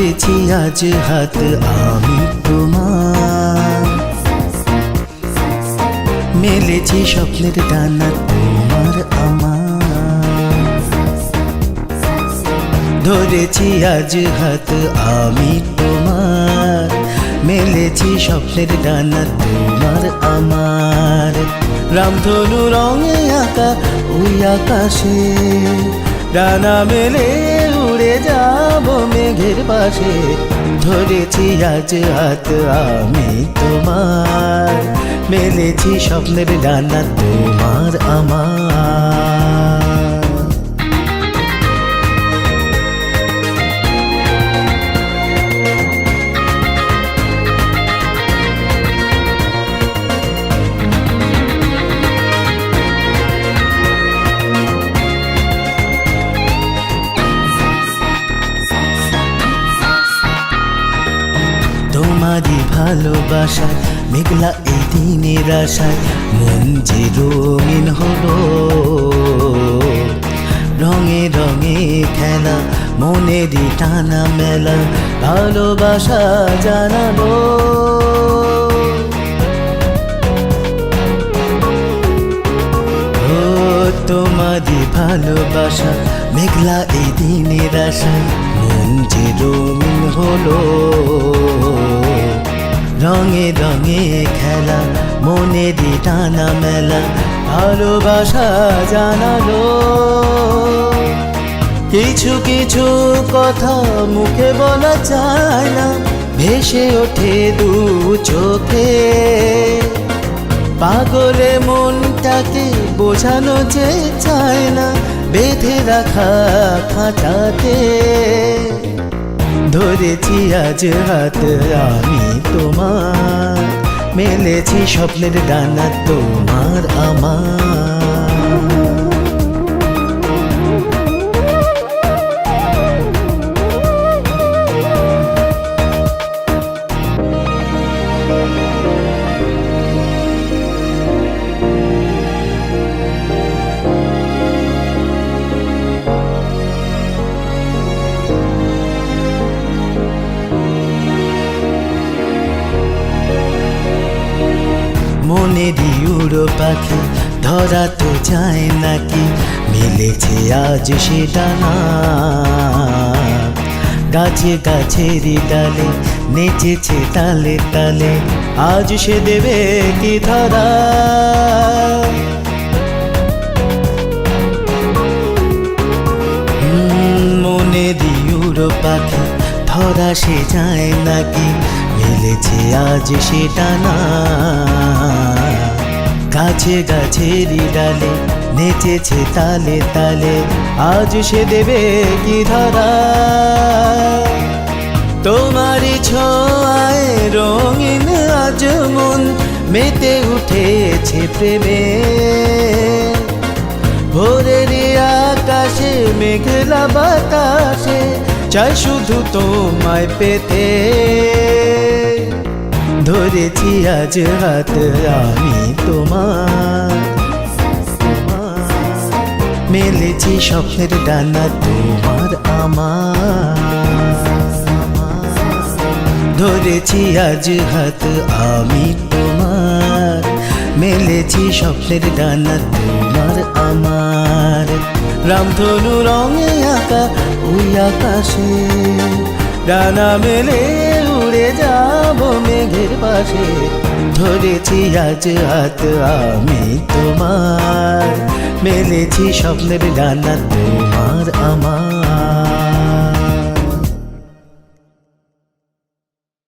ধরেছি আজ হাত আমি তোমার, মেলেছি স্বপ্নের ডানা তোমার আমার। ধরেছি আজ হাত আমি তোমার, মেলেছি স্বপ্নের ডানা তোমার আমার। রামধনু রঙে আঁকা ওই আকাশে ডানা মেলে উড়ে যাব মেঘের পাশে। ধরেছি আজ হাত আমি তোমার, মেলেছি স্বপ্নের ডানা তোমার আমার। তোমারই ভালোবাসায় মেঘলা এই দিনের আশায় মন যে রঙিন হলো। রঙে রঙে খেলা মনেরই টানা মেলা ভালোবাসা জানালো। ও তোমারই ভালোবাসা মেঘলা এই দিনের আশায় মন যে রঙিন হলো। রঙে রঙে খেলা মনেরই টানা মেলা ভালোবাসা জানালো। কিছু কিছু কথা মুখে বলা যায় না, ভেসে ওঠে দু চোখে। পাগলে মনটাকে বোঝানো যে চায় না, বেঁধে রাখা খাঁচাতে। ধরেছি আজ হাত আমি তোমার, মেলেছি স্বপ্নের ডানা তোমার আমার। মনেরই উড়ো পাখি ধরা তো যায় নাকি, মিলেছে আজ সে ডানা। গাছে গাছেরই ডালে নেচেছে তালে তালে, আজ সে দেবে কি ধরা। মনেরই উড়ো পাখি ধরা সে যায় নাকি, মিলেছে আজ সে ডানা। গাছে গাছেরই ডালে নেচেছে তালে তালে, আজ সে দেবে কি ধরা। তোমারই ছোঁয়ায় রঙিন আজ মন মেতে উঠেছে প্রেমে। ভোরের আকাশে মেঘলা বাতাসে চাই শুধু তোমায় পেতে। ধরেছি আজ হাত আমি তোমার, মেলেছি স্বপ্নের ডানা তোমার আমার। ধরেছি আজ হাত আমি তোমার, মেলেছি স্বপ্নের ডানা তোমার আমার। রামধনু রঙে আঁকা ওই আকাশে ডানা মেলে উড়ে যাব মেঘের পাশে। ধরেছি আজ হাত আমি তোমার, মেলেছি স্বপ্নের ডানা তোমার আমার।